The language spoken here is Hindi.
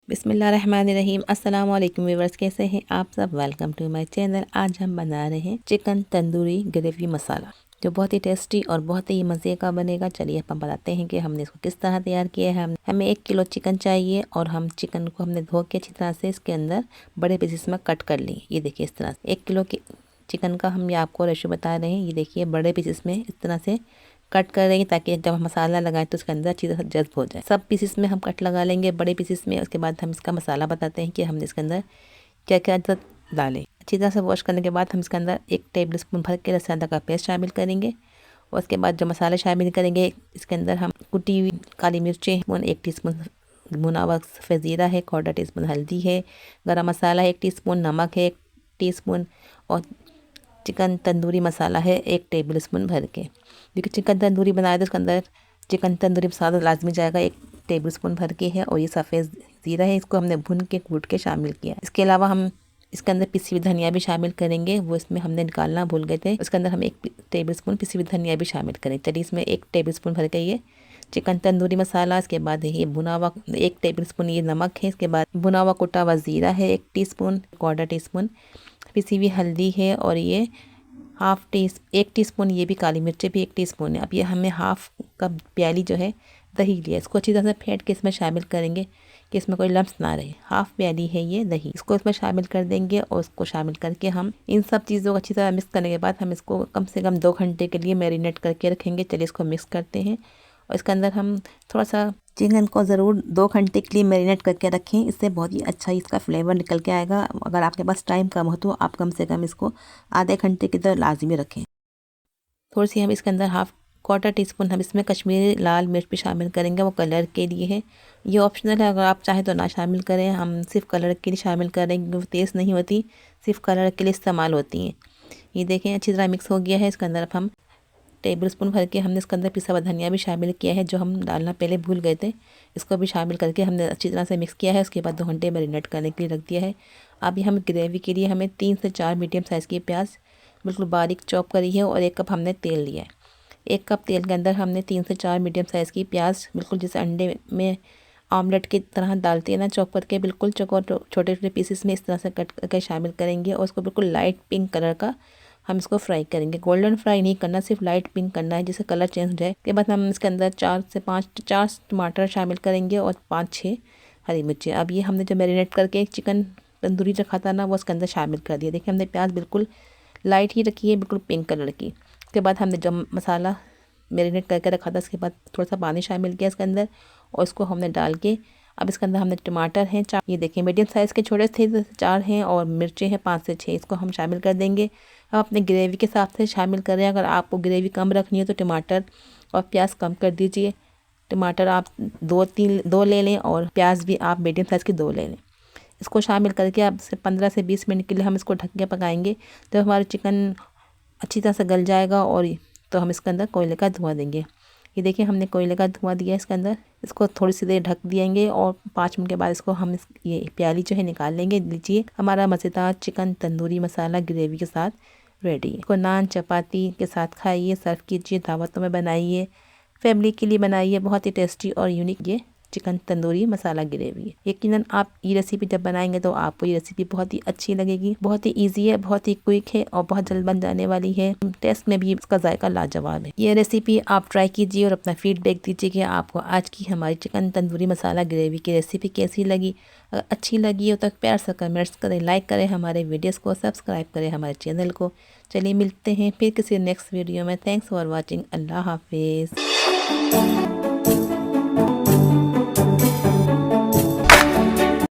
बिस्मिल्लाहिर्रहमानिर्रहीम। अस्सलाम वालेकुम व्यूअर्स, कैसे हैं आप सब। Welcome to my channel. आज हम बना रहे हैं चिकन तंदूरी ग्रेवी मसाला, जो बहुत ही टेस्टी और बहुत ही मज़े का बनेगा। चलिए हम बताते हैं कि हमने इसको किस तरह तैयार किया है। हमें 1 किलो चिकन चाहिए और हम चिकन को हमने धो के अच्छी तरह से इसके अंदर बड़े पीसेस में कट कर लिए। ये देखिए इस तरह से 1 किलो की चिकन का हम ये आपको रेशो बता रहे हैं। ये देखिए बड़े पीसेस में इस तरह से कट कर रही ताकि जब हम मसाला लगाएं तो उसके अंदर अच्छी तरह जज्ब हो जाए। सब पीसेस में हम कट लगा लेंगे बड़े पीसेस में। उसके बाद हम इसका मसाला बताते हैं कि हमने इसके अंदर क्या क्या डालें। अच्छी तरह से वॉश करने के बाद हम इसके अंदर 1 टेबल स्पून भर के लहसुन अदरक का पेस्ट शामिल करेंगे। और उसके बाद जो मसाले शामिल करेंगे इसके अंदर हम कुटी हुई काली मिर्चें 1 टीस्पून, भुना हुआ सफ़ेद ज़ीरा है, 1/4 टीस्पून हल्दी है, गरम मसाला 1 टीस्पून, नमक है 1 टीस्पून और चिकन तंदूरी मसाला है 1 टेबल स्पून भर के। क्योंकि चिकन तंदूरी बनाए तो उसके अंदर चिकन तंदूरी मसाला लाजमी जाएगा 1 टेबल स्पून भर के है। और ये सफ़ेद ज़ीरा है, इसको हमने भुन के कूट के शामिल किया। इसके अलावा हम इसके अंदर पिसी हुई धनिया भी शामिल करेंगे, वो इसमें हमने निकालना भूल गए थे। उसके अंदर हम 1 टेबल स्पून पिसी हुई धनिया भी शामिल करें। चलिए इसमें 1 टेबल स्पून भर के ये चिकन तंदूरी मसाला, इसके बाद ये भुना हुआ 1 टेबल स्पून ये नमक है, इसके बाद भुना हुआ कुटा हुआ ज़ीरा है 1 टीस्पून, 1/4 टीस्पून पिसी हुई हल्दी है और ये 1 टीस्पून ये भी काली मिर्चें भी 1 टीस्पून है। अब ये हमें हाफ कप प्याली जो है दही लिया, इसको अच्छी तरह से फेंट के इसमें शामिल करेंगे कि इसमें कोई लम्स ना रहे। हाफ प्याली है ये दही, इसको इसमें शामिल कर देंगे। और इसको शामिल करके हम इन सब चीज़ों को अच्छी तरह मिक्स करने के बाद हम इसको कम से कम 2 घंटे के लिए मैरिनेट करके रखेंगे। चलिए इसको मिक्स करते हैं। और इसके अंदर हम थोड़ा सा चिकन को ज़रूर 2 घंटे के लिए मैरिनेट करके रखें, इससे बहुत ही अच्छा इसका फ्लेवर निकल के आएगा। अगर आपके पास टाइम कम हो तो आप कम से कम इसको आधे घंटे की तरह लाजमी रखें। थोड़ी सी हम इसके अंदर 1/4 टीस्पून हम इसमें कश्मीरी लाल मिर्च भी शामिल करेंगे, वो कलर के लिए है। ये ऑप्शनल है, अगर आप चाहें तो ना शामिल करें। हम सिर्फ कलर के लिए शामिल करेंगे, वो तेज़ नहीं होती, सिर्फ कलर के लिए इस्तेमाल होती हैं। ये देखें अच्छी तरह मिक्स हो गया है। इसके अंदर अब हम टेबल स्पून भर के हमने इसके अंदर पिसा हुआ धनिया भी शामिल किया है, जो हम डालना पहले भूल गए थे। इसको भी शामिल करके हमने अच्छी तरह से मिक्स किया है। उसके बाद 2 घंटे मैरिनेट करने के लिए रख दिया है। अब ये हम ग्रेवी के लिए हमें 3 से 4 मीडियम साइज़ की प्याज बिल्कुल बारीक चॉप करी है और 1 कप हमने तेल लिया है। 1 कप तेल के अंदर हमने 3 से 4 मीडियम साइज़ की प्याज बिल्कुल जैसे अंडे में ऑमलेट की तरह डालते हैं ना, चॉप करके बिल्कुल छोटे छोटे पीसेस में इस तरह से कट करके शामिल करेंगे। और उसको बिल्कुल लाइट पिंक कलर का हम इसको फ्राई करेंगे। गोल्डन फ्राई नहीं करना, सिर्फ लाइट पिंक करना है, जिससे कलर चेंज हो जाए। उसके बाद हम इसके अंदर 4 से 5 टमाटर शामिल करेंगे और 5-6 हरी मिर्चें। अब ये हमने जो मैरिनेट करके चिकन तंदूरी रखा था ना, वो उसके अंदर शामिल कर दिया। देखिए हमने प्याज बिल्कुल लाइट ही रखी है, बिल्कुल पिंक कलर की। उसके बाद हमने जो मसाला मैरिनेट करके रखा था, उसके बाद थोड़ा सा पानी शामिल किया इसके अंदर और इसको हमने डाल के अब इसके अंदर हमने टमाटर हैं 4, ये देखिए मीडियम साइज़ के छोटे थे 4 हैं, और मिर्चें हैं 5 से 6, इसको हम शामिल कर देंगे। अब अपने ग्रेवी के हिसाब से शामिल करें। अगर आपको ग्रेवी कम रखनी है तो टमाटर और प्याज कम कर दीजिए। टमाटर आप 2 ले लें और प्याज भी आप मीडियम साइज़ के 2 ले लें। इसको शामिल करके अब से 15 से 20 मिनट के लिए हम इसको ढक के पकाएंगे। जब हमारा चिकन अच्छी तरह से गल जाएगा और तो हम इसके अंदर कोयले का धुआं देंगे। ये देखिए हमने कोयले का धुआं दिया इसके अंदर। इसको थोड़ी सी देर ढक देंगे और 5 मिनट के बाद इसको हम ये प्याली जो है निकाल लेंगे। लीजिए हमारा मज़ेदार चिकन तंदूरी मसाला ग्रेवी के साथ रेडी है। इसको नान चपाती के साथ खाइए, सर्व कीजिए, दावतों में बनाइए, फैमिली के लिए बनाइए। बहुत ही टेस्टी और यूनिक ये चिकन तंदूरी मसाला ग्रेवी है। यकीनन आप ये रेसिपी जब बनाएंगे तो आपको ये रेसिपी बहुत ही अच्छी लगेगी। बहुत ही इजी है, बहुत ही क्विक है और बहुत जल्द बन जाने वाली है। टेस्ट में भी इसका जायका लाजवाब है। ये रेसिपी आप ट्राई कीजिए और अपना फीडबैक दीजिए कि आपको आज की हमारी चिकन तंदूरी मसाला ग्रेवी की रेसिपी कैसी लगी। अगर अच्छी लगी हो तो प्यार से कमेंट्स करें, लाइक करें, हमारे वीडियोस को सब्सक्राइब करें हमारे चैनल को। चलिए मिलते हैं फिर किसी नेक्स्ट वीडियो में। Thanks for watching. अल्लाह हाफिज़।